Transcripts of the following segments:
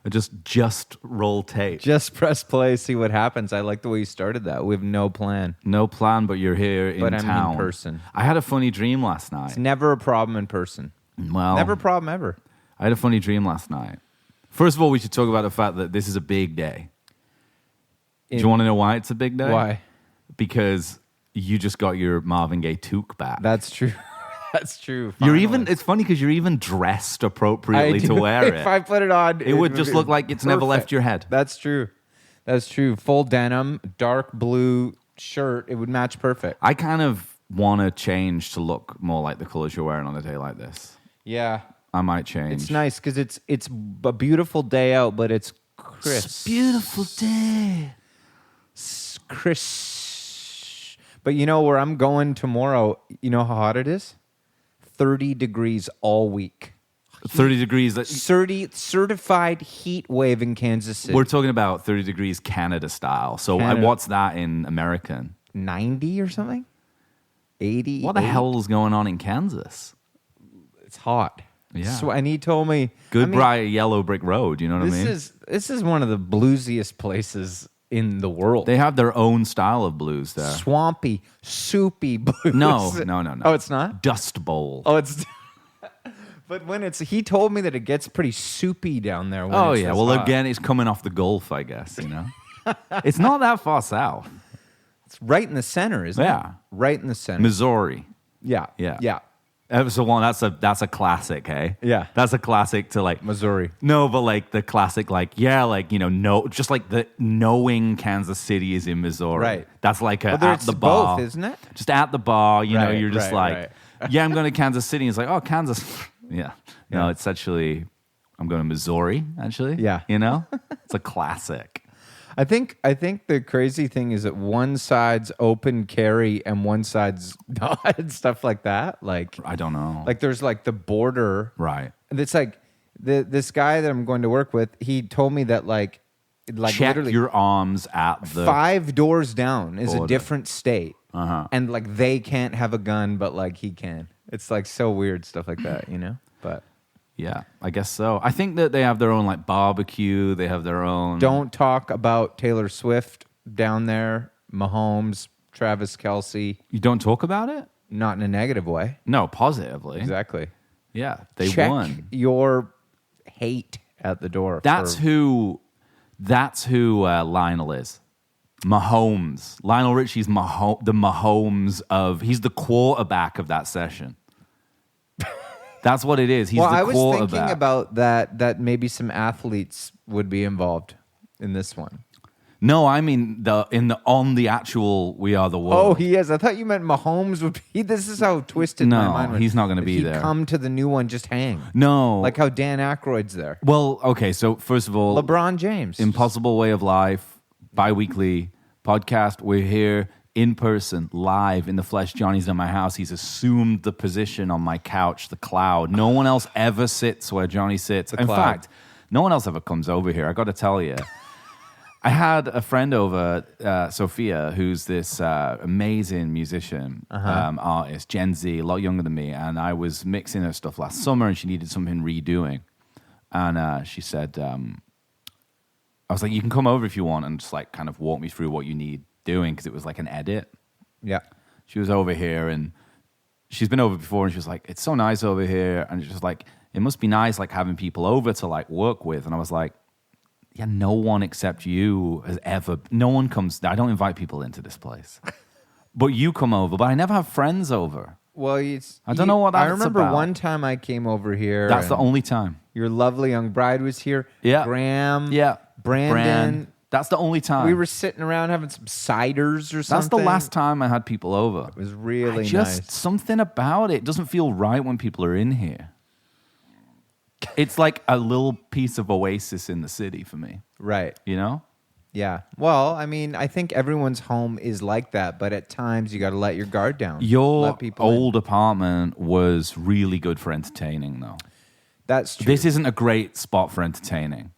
Just roll tape. Just press play, see what happens. I like the way you started that. We have no plan. No plan, but you're here in But I'm town. in person. I had a funny dream last night. It's never a problem in person. Well, Never a problem ever. I had a funny dream last night. First of all, we should talk about the fact that this is a big day. Do you want to know why it's a big day? Why? Because you just got your Marvin Gaye Toque back. That's true. That's true. It's funny because you're even dressed appropriately to wear it. If I put it on, it would just look like it's never left your head. That's true. That's true. Full denim, dark blue shirt. It would match perfect. I kind of want to change to look more like the colors you're wearing on a day like this. Yeah. I might change. It's nice because it's a beautiful day out, but it's crisp. It's a beautiful day. Crisp. But you know where I'm going tomorrow? You know how hot it is? 30 degrees all week. 30 degrees. 30 certified heat wave in Kansas City. We're talking about 30 degrees Canada style. So Canada. what's that in American? 90 or something? 80? What the hell is going on in Kansas? It's hot. Yeah. And he told me... Goodbye, Yellow Brick Road. You know what I mean? This is one of the bluesiest places in the world. They have their own style of blues there. Swampy, soupy blues. No. Oh, it's not? Dust Bowl. Oh, it's... But when he told me that it gets pretty soupy down there. When Oh, it's yeah. this Well, hot. again, it's coming off the Gulf, I guess, you know? It's not that far south. It's right in the center, isn't it? Yeah. Right in the center. Missouri. Yeah. Yeah. Yeah. So one, that's a classic, hey? Yeah. That's a classic to like... Missouri. No, but like the classic, like, yeah, like, you know, no, just like the knowing Kansas City is in Missouri. Right. That's like Well, at it's the bar. both, isn't it? Just at the bar, you know, Right, you're just right, like, yeah, I'm going to Kansas City. It's like, oh, Kansas. Yeah. No, it's actually, I'm going to Missouri, actually. Yeah. You know? It's a classic. I think the crazy thing is that one side's open carry and one side's not and stuff like that. Like I don't know. Like there's like the border. Right. And it's like this guy that I'm going to work with, he told me that like check literally your arms at the 5 doors down is border. a different state. Uh-huh. And like they can't have a gun, but like he can. It's like so weird stuff like that, you know? But yeah, I guess so. I think that they have their own like barbecue. They have their own. don't talk about Taylor Swift down there, Mahomes, Travis Kelce. You don't talk about it? Not in a negative way. No, positively. Exactly. Yeah, they Check won. your hate at the door. That's who Lionel is. Mahomes. Lionel Richie's the Mahomes of. He's the quarterback of that session. That's what it is. He's the I was quarterback. thinking about that maybe some athletes would be involved in this one. No, I mean on the actual We Are the World. Oh, he is. I thought you meant Mahomes would be. This is how twisted my mind No, went. he's not going to be He'd there. come to the new one, just hang. No. Like how Dan Aykroyd's there. Well, okay, so first of all, LeBron James. Impossible Way of Life, bi-weekly podcast. We're here in person, live in the flesh. Johnny's in my house. He's assumed the position on my couch, the cloud. No one else ever sits where Johnny sits. In cloud. fact, no one else ever comes over here. I got to tell you. I had a friend over, Sophia, who's this amazing musician, artist, Gen Z, a lot younger than me, and I was mixing her stuff last summer, and she needed something redoing. And she said, I was like, you can come over if you want and just like kind of walk me through what you need doing, because it was like an edit. Yeah. She was over here, and she's been over before, and she was like, it's so nice over here. And it's just like, it must be nice like having people over to like work with. And I was like, yeah, no one except you has ever, no one comes, I don't invite people into this place. But you come over, but I never have friends over. Well, I don't know what that's I remember about. one time I came over here. That's the and only time. your lovely young bride was here. Yeah. Graham. Yeah. Brandon. That's the only time. We were sitting around having some ciders or something. That's the last time I had people over. It was really just nice. Something about it doesn't feel right when people are in here. It's like a little piece of oasis in the city for me. Right. You know? Yeah. Well, I mean, I think everyone's home is like that, but at times you got to let your guard down. Your Let people in. old apartment was really good for entertaining, though. That's true. This isn't a great spot for entertaining.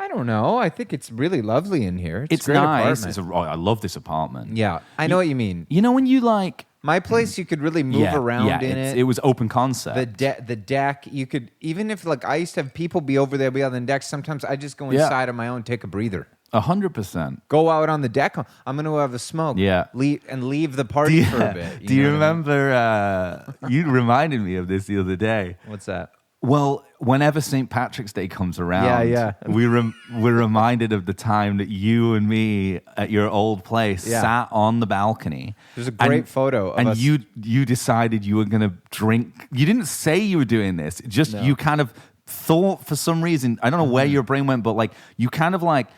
I don't know. I think it's really lovely in here. It's a great nice. apartment. I love this apartment. Yeah. I know what you mean. You know when you like, My place, you could really move around in it. It was open concept. The deck, you could, even if like I used to have people be over there, be on the deck. Sometimes I just go inside on my own, take a breather. 100%. Go out on the deck. I'm going to have a smoke. Yeah. Leave the party for a bit. Do you remember? You reminded me of this the other day. What's that? Well, whenever St. Patrick's Day comes around, we're reminded of the time that you and me at your old place sat on the balcony. There's a great photo of and us. you decided you were going to drink. You didn't say you were doing this. You kind of thought for some reason, I don't know where your brain went, but like you kind of like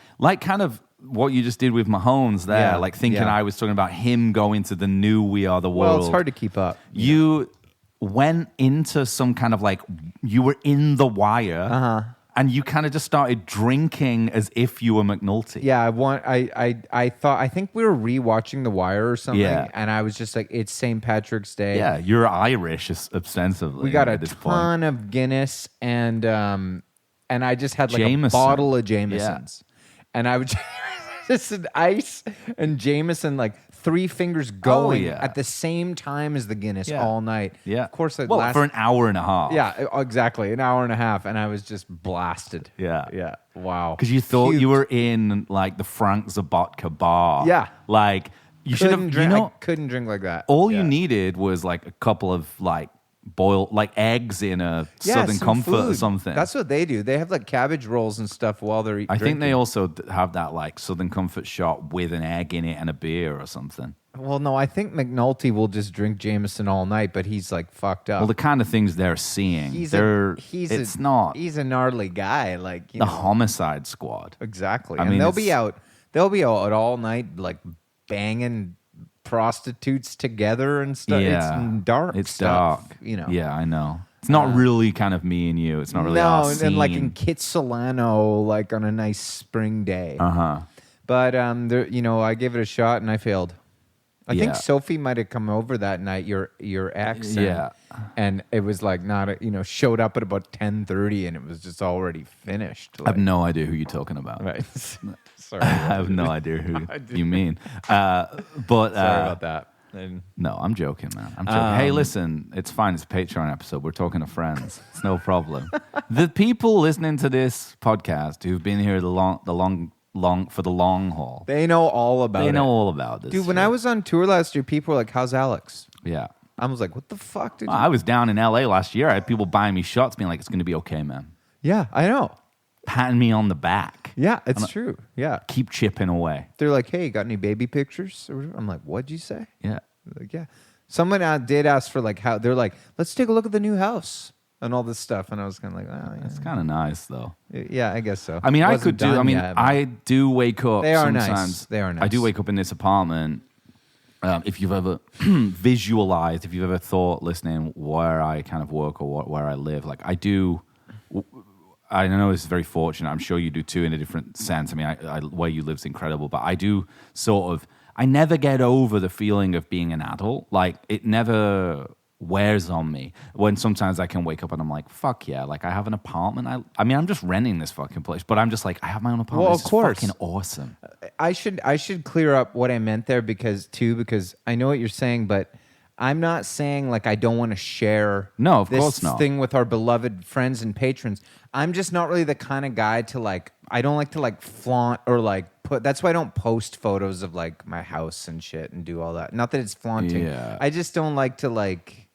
kind of what you just did with Mahomes there, like thinking I was talking about him going to the new We Are the World. Well, it's hard to keep up. You went into some kind of like, you were in the wire and you kind of just started drinking as if you were McNulty. Yeah, I think we were rewatching The Wire or something, and I was just like, it's St. Patrick's Day. Yeah, you're Irish ostensibly. We got a ton of Guinness, and I just had like a bottle of Jameson's, and I would just an ice and Jameson, like 3 fingers going at the same time as the Guinness all night. Yeah, of course. For an hour and a half. Yeah, exactly, an hour and a half, and I was just blasted. Yeah. Wow. Because you thought you were in like the Frank Zabotka bar. Yeah, like you should have. I couldn't drink like that. All you needed was like a couple of like boiled like eggs in a Southern Comfort or something. That's what they do. They have like cabbage rolls and stuff while they're eating. I think they also have that like Southern Comfort shot with an egg in it and a beer or something. Well, no, I think McNulty will just drink Jameson all night, but he's like fucked up. Well, the kind of things they're seeing, he's a gnarly guy, like the Homicide Squad. Exactly. I mean, they'll be out all night, like banging prostitutes together and stuff. Yeah, it's dark. It's stuff, dark. You know. Yeah, I know. It's not really kind of me and you. It's not really our scene. And like in Kitsilano, like on a nice spring day. But I gave it a shot and I failed. I think Sophie might have come over that night. Your ex. And it was like showed up at about 10:30 and it was just already finished. Like, I have no idea who you're talking about. Right. Sorry. I have no idea who you mean. But sorry about that. No, I'm joking, man. I'm joking. Hey, listen, it's fine. It's a Patreon episode. We're talking to friends. It's no problem. The people listening to this podcast who've been here for the long haul. They know all about it. They know all about this. Dude, when I was on tour last year, people were like, "How's Alex?" Yeah. I was like, "What the fuck did you?" I was down in LA last year. I had people buying me shots, being like, "It's going to be okay, man." Yeah, I know. Patting me on the back. Yeah, it's true. Yeah. Keep chipping away. They're like, "Hey, got any baby pictures?" I'm like, "What'd you say?" Yeah. Like, yeah. Someone did ask for like how they're like, "Let's take a look at the new house." And all this stuff, and I was kind of like, "Oh, yeah." It's kind of nice, though. Yeah, I guess so. I mean, I do wake up. They are sometimes. nice. They are nice. I do wake up in this apartment. If you've ever visualized, if you've ever thought, listening, where I kind of work or where I live, like I do. I know this is very fortunate. I'm sure you do too, in a different sense. I mean, where you live is incredible, but I do sort of. I never get over the feeling of being an adult. Like it never wears on me when sometimes I can wake up and I'm like, fuck yeah, like I have an apartment. I mean, I'm just renting this fucking place, but I'm just like, I have my own apartment. Well, this of course. is fucking awesome. I should clear up what I meant there because I know what you're saying, but I'm not saying like I don't want to share no, of this course not. thing with our beloved friends and patrons. I'm just not really the kind of guy to like, I don't like to like flaunt or like put, that's why I don't post photos of like my house and shit and do all that. Not that it's flaunting. Yeah. I just don't like to like,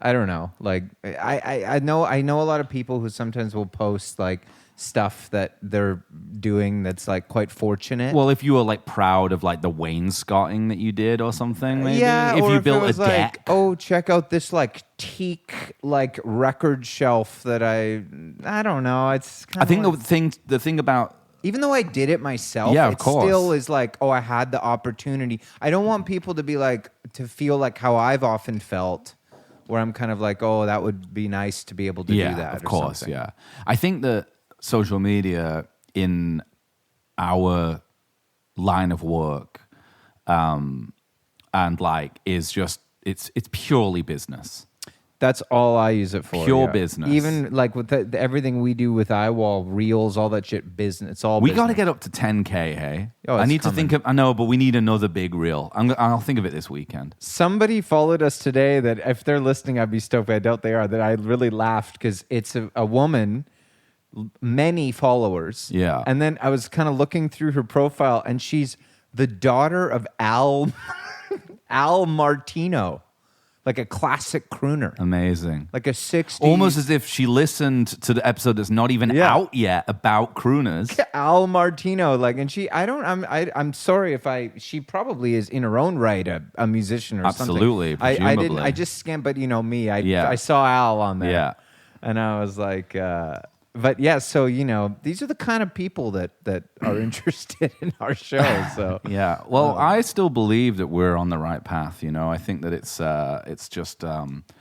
I don't know. Like I know a lot of people who sometimes will post like stuff that they're doing that's like quite fortunate. Well, if you were like proud of like the wainscoting that you did or something, maybe. Yeah, if or you built it was a deck. like, oh, check out this like teak like record shelf that I don't know. It's kind I think like, the thing about even though I did it myself, yeah, of it course. still is like, oh, I had the opportunity. I don't want people to be like to feel like how I've often felt. Where I'm kind of like, oh, that would be nice to be able to do that. Of course, something. yeah. I think that social media in our line of work, and like is just it's purely business. That's all I use it for. Pure business. Even like with everything we do with iWall, reels, all that shit, business. It's all We business. got to get up to 10K, hey? Oh, I it's need to coming. think of, I know, but we need another big reel. I'll think of it this weekend. Somebody followed us today that if they're listening, I'd be stoked. I doubt they are. That I really laughed because it's a woman, many followers. Yeah. And then I was kind of looking through her profile, and she's the daughter of Al Martino, like a classic crooner, Amazing. like a 60s. Almost as if she listened to the episode that's not even out yet about crooners. Al Martino, like, and I'm sorry if she probably is in her own right a musician or Absolutely, something. I didn't, presumably. I just scanned, but you know me, I saw Al on there. Yeah. And I was like, but yeah, so, you know, these are the kind of people that are interested in our show. So Yeah. Well, I still believe that we're on the right path. You know, I think that it's just